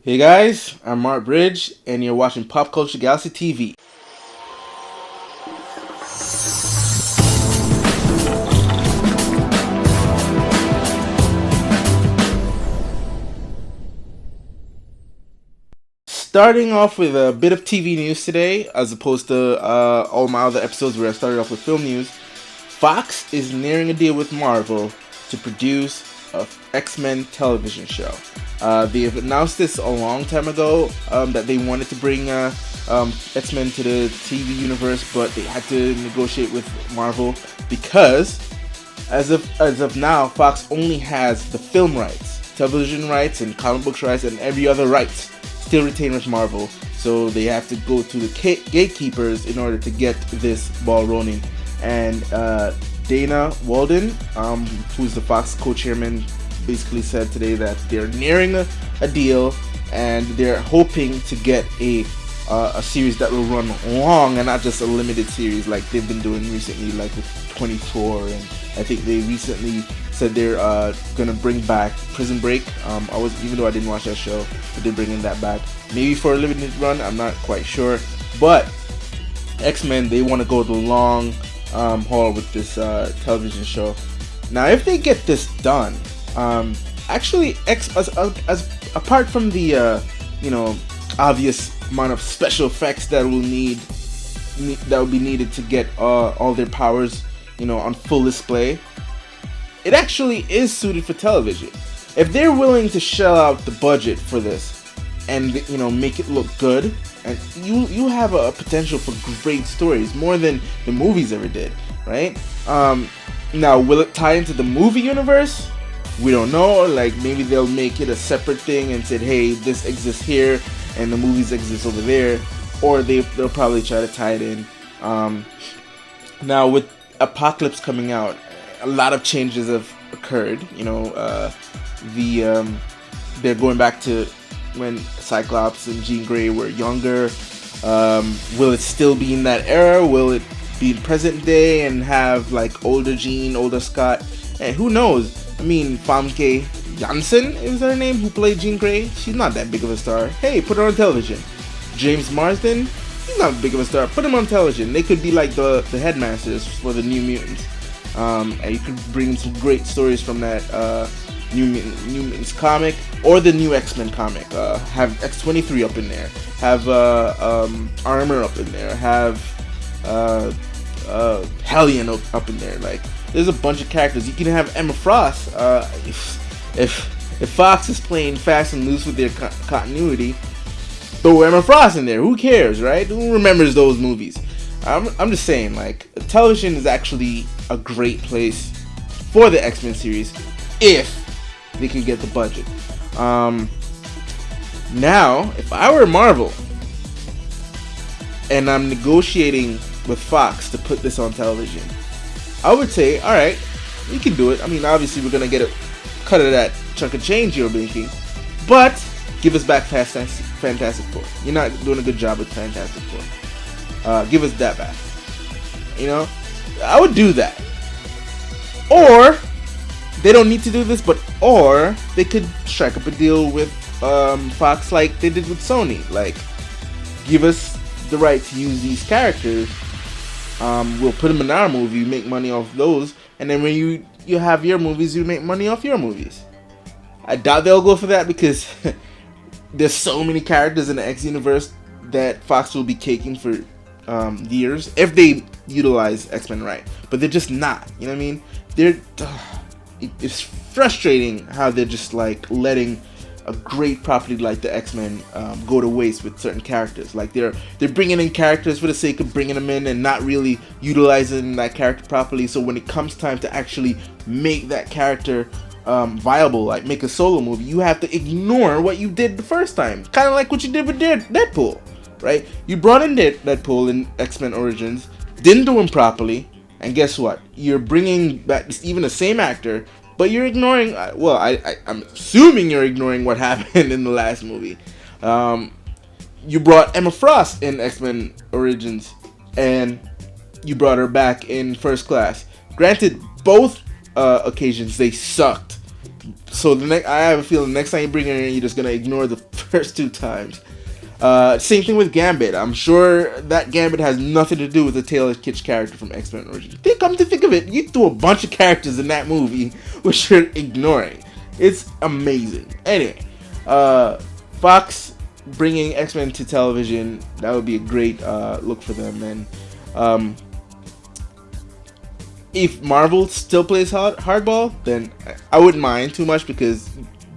Hey guys, I'm Mark Bridge, and you're watching Pop Culture Galaxy TV. Starting off with a bit of TV news today, as opposed to all my other episodes where I started off with film news. Fox is nearing a deal with Marvel to produce a X-Men television show. They've announced this a long time ago that they wanted to bring X-Men to the TV universe, but they had to negotiate with Marvel because, as of now, Fox only has the film rights, television rights, and comic books rights, and every other rights still retained with Marvel. So they have to go to the gatekeepers in order to get this ball rolling. And Dana Walden, who's the Fox co-chairman, basically said today that they're nearing a deal, and they're hoping to get a series that will run long and not just a limited series like they've been doing recently, like with 24. And I think they recently said they're gonna bring back Prison Break. Even though I didn't watch that show, but they're bringing that back. Maybe for a limited run, I'm not quite sure. But X-Men, they want to go the long haul with this television show. Now, if they get this done, actually, apart from the obvious amount of special effects that will be needed to get all their powers on full display, it actually is suited for television. If they're willing to shell out the budget for this and make it look good, and you have a potential for great stories, more than the movies ever did, right? Now, will it tie into the movie universe? We don't know. Like, maybe they'll make it a separate thing and say, hey, this exists here and the movies exist over there, or they'll probably try to tie it in. Now, with Apocalypse coming out, a lot of changes have occurred. They're going back to when Cyclops and Jean Grey were younger. Will it still be in that era? Will it be in present day and have like older Jean, older Scott? And who knows? I mean, Famke Janssen is her name, who played Jean Grey. She's not that big of a star. Hey, put her on television. James Marsden, he's not big of a star. Put him on television. They could be like the headmasters for the New Mutants. And you could bring some great stories from that New Mutants comic or the new X-Men comic. Have X-23 up in there. Have Armor up in there. Have Hellion up in there. Like, there's a bunch of characters. You can have Emma Frost. If Fox is playing fast and loose with their continuity, throw Emma Frost in there. Who cares, right? Who remembers those movies? I'm just saying, like, television is actually a great place for the X-Men series if they can get the budget. Now, if I were Marvel and I'm negotiating with Fox to put this on television, I would say, all right, we can do it. I mean, obviously, we're gonna get a cut of that chunk of change you're making, but give us back Fantastic Four. You're not doing a good job with Fantastic Four. Give us that back. I would do that. Or they don't need to do this, or they could strike up a deal with Fox like they did with Sony. Like, give us the right to use these characters. We'll put them in our movie, you make money off those, and then when you have your movies, you make money off your movies. I doubt they'll go for that because there's so many characters in the X universe that Fox will be caking for years if they utilize X-Men right, but they're just not. You know what I mean? It's frustrating how they're just like letting a great property like the X-Men go to waste with certain characters. Like, they're bringing in characters for the sake of bringing them in and not really utilizing that character properly. So when it comes time to actually make that character viable, like make a solo movie, you have to ignore what you did the first time. Kind of like what you did with Deadpool, right? You brought in Deadpool in X-Men Origins, didn't do him properly, and guess what? You're bringing back even the same actor, but you're ignoring, I'm assuming you're ignoring what happened in the last movie. You brought Emma Frost in X-Men Origins, and you brought her back in First Class. Granted, both occasions they sucked. So I have a feeling the next time you bring her in, you're just gonna ignore the first two times. Same thing with Gambit. I'm sure that Gambit has nothing to do with the Taylor Kitsch character from X-Men Origins. Come to think of it, you threw a bunch of characters in that movie which you're ignoring. It's amazing. Anyway, Fox bringing X-Men to television, that would be a great look for them. And if Marvel still plays hardball, then I wouldn't mind too much, because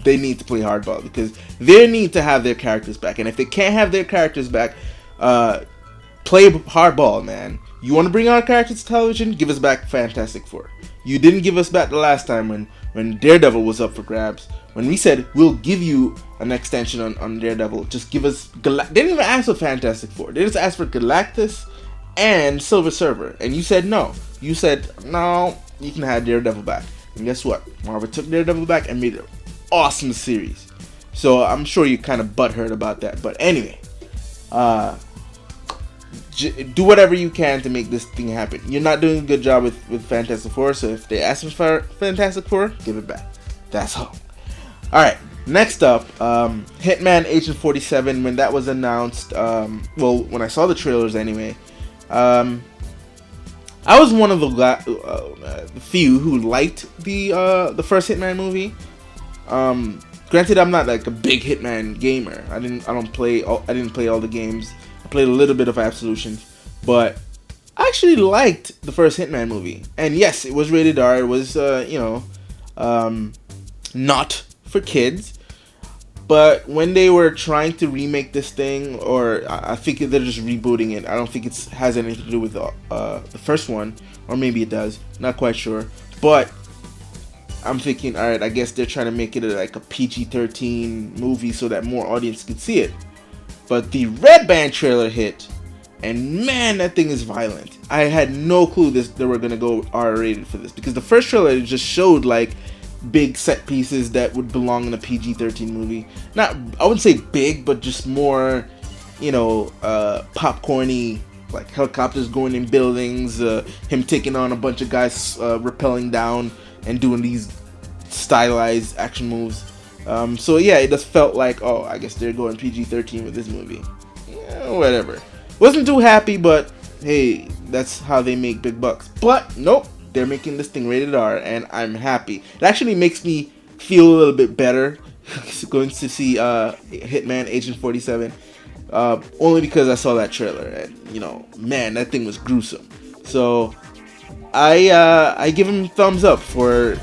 they need to play hardball, because they need to have their characters back. And if they can't have their characters back, play hardball, man. You want to bring our characters to television? Give us back Fantastic Four. You didn't give us back the last time when Daredevil was up for grabs. When we said, we'll give you an extension on Daredevil, just give us... They didn't even ask for Fantastic Four. They just asked for Galactus and Silver Surfer. And you said no. You said, no, you can have Daredevil back. And guess what? Marvel took Daredevil back and made it an awesome series. So I'm sure you're kind of butthurt about that. But anyway, do whatever you can to make this thing happen. You're not doing a good job with Fantastic Four, so if they ask for Fantastic Four, give it back. That's all. Alright, next up, Hitman Agent 47, when that was announced, when I saw the trailers anyway, I was one of the few who liked the first Hitman movie. Granted, I'm not like a big Hitman gamer. I didn't play all the games. I played a little bit of Absolution, but I actually liked the first Hitman movie. And yes, it was rated R. It was not for kids. But when they were trying to remake this thing, or I think they're just rebooting it. I don't think it has anything to do with the first one, or maybe it does. Not quite sure. But I'm thinking, all right, I guess they're trying to make it like a PG-13 movie so that more audience can see it. But the Red Band trailer hit, and man, that thing is violent. I had no clue they were gonna go R-rated for this, because the first trailer just showed like big set pieces that would belong in a PG-13 movie. Not, I wouldn't say big, but just more, popcorny, like helicopters going in buildings, him taking on a bunch of guys, rappelling down and doing these stylized action moves. So yeah, it just felt like, oh, I guess they're going PG-13 with this movie. Yeah, whatever. Wasn't too happy, but hey, that's how they make big bucks. But nope, they're making this thing rated R, and I'm happy. It actually makes me feel a little bit better going to see Hitman Agent 47, only because I saw that trailer, and man, that thing was gruesome. So I give him thumbs up for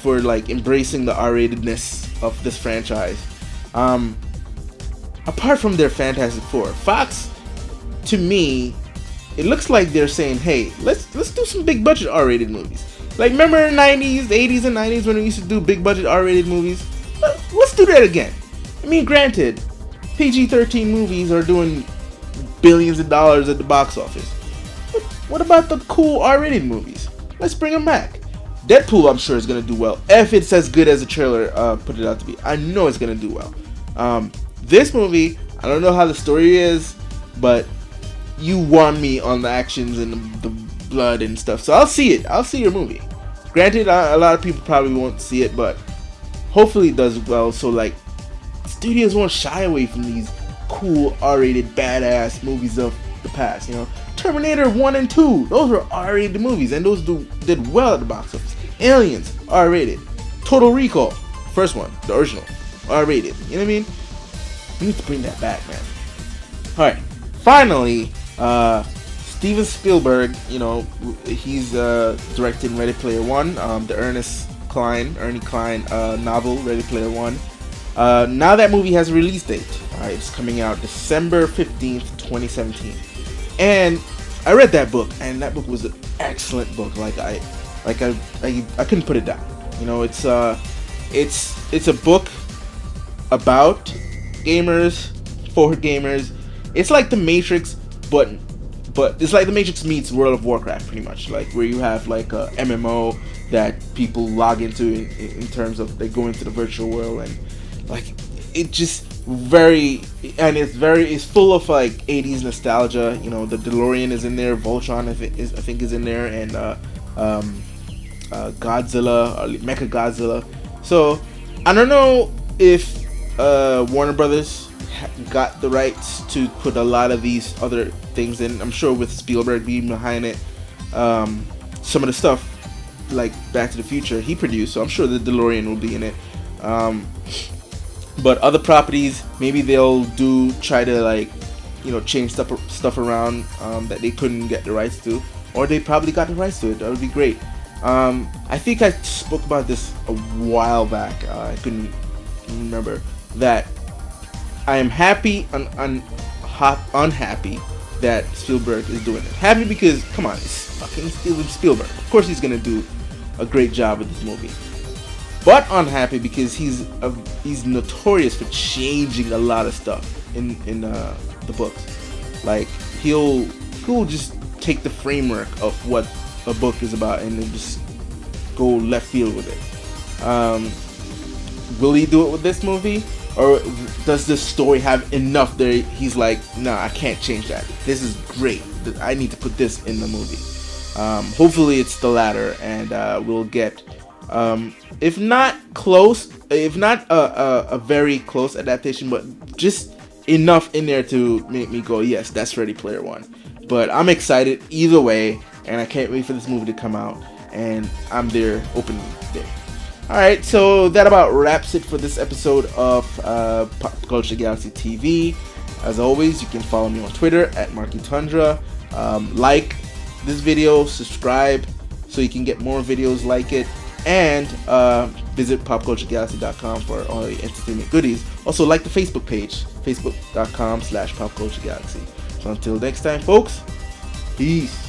like embracing the R-ratedness of this franchise. Apart from their Fantastic Four, Fox, to me, it looks like they're saying, hey, let's do some big budget R-rated movies. Like, remember in the 90s, 80s and 90s when we used to do big budget R-rated movies? Let's do that again. I mean, granted, PG-13 movies are doing billions of dollars at the box office. But what about the cool R-rated movies? Let's bring them back. Deadpool, I'm sure, is going to do well. If it's as good as the trailer put it out to be. I know it's going to do well. This movie, I don't know how the story is, but you won me on the actions and the blood and stuff. So I'll see it. I'll see your movie. Granted, a lot of people probably won't see it, but hopefully it does well. So like, studios won't shy away from these cool R-rated badass movies of the past. Terminator 1 and 2. Those were R-rated movies, and those did well at the box office. Aliens, R-rated. Total Recall, first one, the original, R-rated. You know what I mean? We need to bring that back, man. Alright, finally, Steven Spielberg, he's directing Ready Player One, the Ernie Klein novel, Ready Player One. Now that movie has a release date. Alright, it's coming out December 15th, 2017. And I read that book, and that book was an excellent book. I couldn't put it down. It's a book about gamers, for gamers. It's like The Matrix, but it's like The Matrix meets World of Warcraft, pretty much. Like, where you have like a MMO that people log into in terms of they go into the virtual world, and like it just it's full of like 80s nostalgia. The DeLorean is in there, Voltron I think is in there, and Godzilla, Mecha Godzilla. So I don't know if Warner Brothers got the rights to put a lot of these other things in. I'm sure with Spielberg being behind it, some of the stuff like Back to the Future he produced, so I'm sure the DeLorean will be in it. But other properties, maybe they'll try to like, change stuff around that they couldn't get the rights to, or they probably got the rights to it. That would be great. I think I spoke about this a while back. I couldn't remember that. I am happy and unhappy that Spielberg is doing it. Happy because, come on, it's fucking Steven Spielberg. Of course he's gonna do a great job with this movie. But unhappy because he's notorious for changing a lot of stuff in the books. Like he'll just take the framework of what a book is about and then just go left field with it. Will he do it with this movie? Or does this story have enough there? He's like, nah, I can't change that. This is great. I need to put this in the movie. Hopefully it's the latter, and we'll get, if not close, if not a very close adaptation, but just enough in there to make me go, yes, that's Ready Player One. But I'm excited either way, and I can't wait for this movie to come out, and I'm there opening day. Alright, so that about wraps it for this episode of PopCulture Galaxy TV. As always, you can follow me on Twitter at Marky Tundra. Like this video, subscribe so you can get more videos like it, and visit popculturegalaxy.com for all the entertainment goodies. Also, like the Facebook page, facebook.com/popculturegalaxy. So until next time, folks, peace.